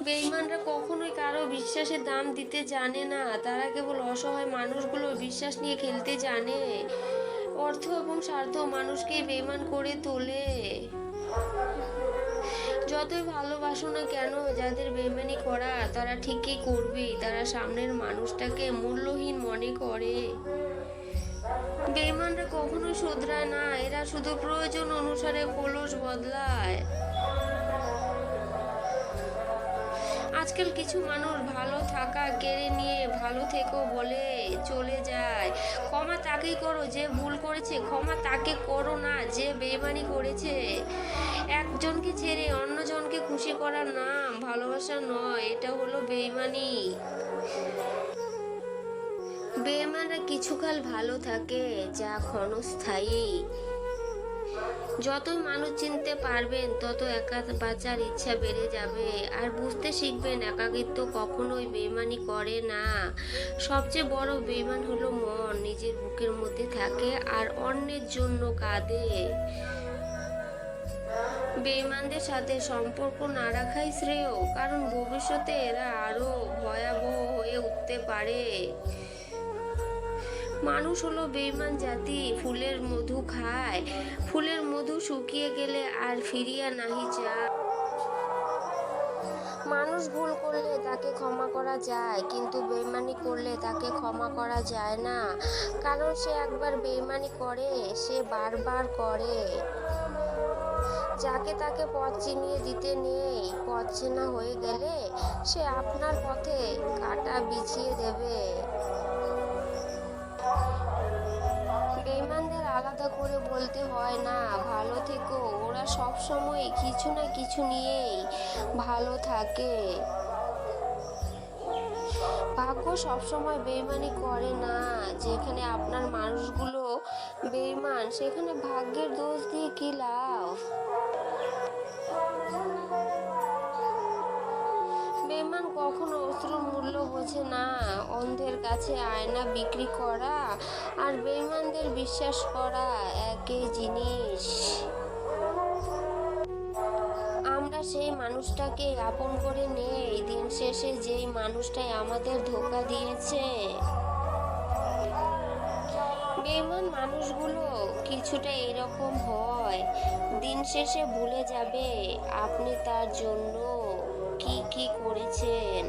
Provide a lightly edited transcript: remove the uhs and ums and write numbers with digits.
বেঈমানরা কখনোই কারো বিশ্বাসের দাম দিতে জানে না, তারা কেবল অসহায় মানুষগুলোর বিশ্বাস নিয়ে খেলতে জানে। অর্থ এবং স্বার্থ মানুষকে বেঈমান করে তোলে। যতই ভালোবাসো না কেন, যাদের বেইমানি করা তারা ঠিকই করবেই, তারা সামনের মানুষটাকে মূল্যহীন মনে করে। বেইমানরা কখনো শুধরায় না, এরা শুধু প্রয়োজন অনুসারে খোলস বদলায়। আজকাল কিছু মানুষ ভালো থাকা কেড়ে নিয়ে ভালো থেকো বলে চলে যায়। ক্ষমা তাকেই করো যে ভুল করেছে, ক্ষমা তাকে করো না যে বেইমানি করেছে। একজনকে ছেড়ে অন্যজনকে খুশি করার নাম ভালোবাসা নয়, এটা হলো বেইমানি। বেইমানরা কিছুকাল ভালো থাকে, যা ক্ষণস্থায়ী। যতই মানুষ চিনতে পারবেন তত একা বাঁচার ইচ্ছা বেড়ে যাবে, আর বুঝতে শিখবেন একাকিত্ব কখনোই বেইমানি করে না। সবচেয়ে বড় বেইমান হলো মন, নিজের বুকের মধ্যে থাকে আর অন্যের জন্য কাঁদে। বেইমানদের সাথে সম্পর্ক না রাখাই শ্রেয়, কারণ ভবিষ্যতে এরা আরো ভয়াবহ হয়ে উঠতে পারে। মানুষ হলো বেইমান জাতি, ফুলের মধু খায়, ফুলের মধু শুকিয়ে গেলে আর ফিরিয়া নাহি যায়। মানুষ ভুল করলে তাকে ক্ষমা করা যায়, কিন্তু বেইমানি করলে তাকে ক্ষমা করা যায় না, কারণ সে একবার বেইমানি করে সে বারবার করে। যাকে তাকে পথ চিনিয়ে দিতে নেই, পথ চেনা হয়ে গেলে সে আপনার পথে কাঁটা বিছিয়ে দেবে। বেঈমানদের আলাদা করে বলতে হয় না ভালো থেকো, ওরা সব সময় কিছু না কিছু নিয়েই ভালো থাকে। ভাগ্য সবসময় বেইমানি করে না, যেখানে আপনার মানুষগুলো বেইমান সেখানে ভাগ্যের দোষ দিয়ে কি লাভ। বেঈমান কখনো অশ্রুর মূল্য বোঝে না। অন্ধের কাছে আয়না বিক্রি করা আর বেঈমানদের বিশ্বাস করা একই জিনিস। আমরা সেই মানুষটাকে আপন করে নেই, দিন শেষে যেই মানুষটাই আমাদের ধোঁকা দিয়েছে। বেঈমান মানুষগুলো কিছুটা এরকম হয়, দিন শেষে ভুলে যাবে আপনি তার জন্য কি কি করেছেন।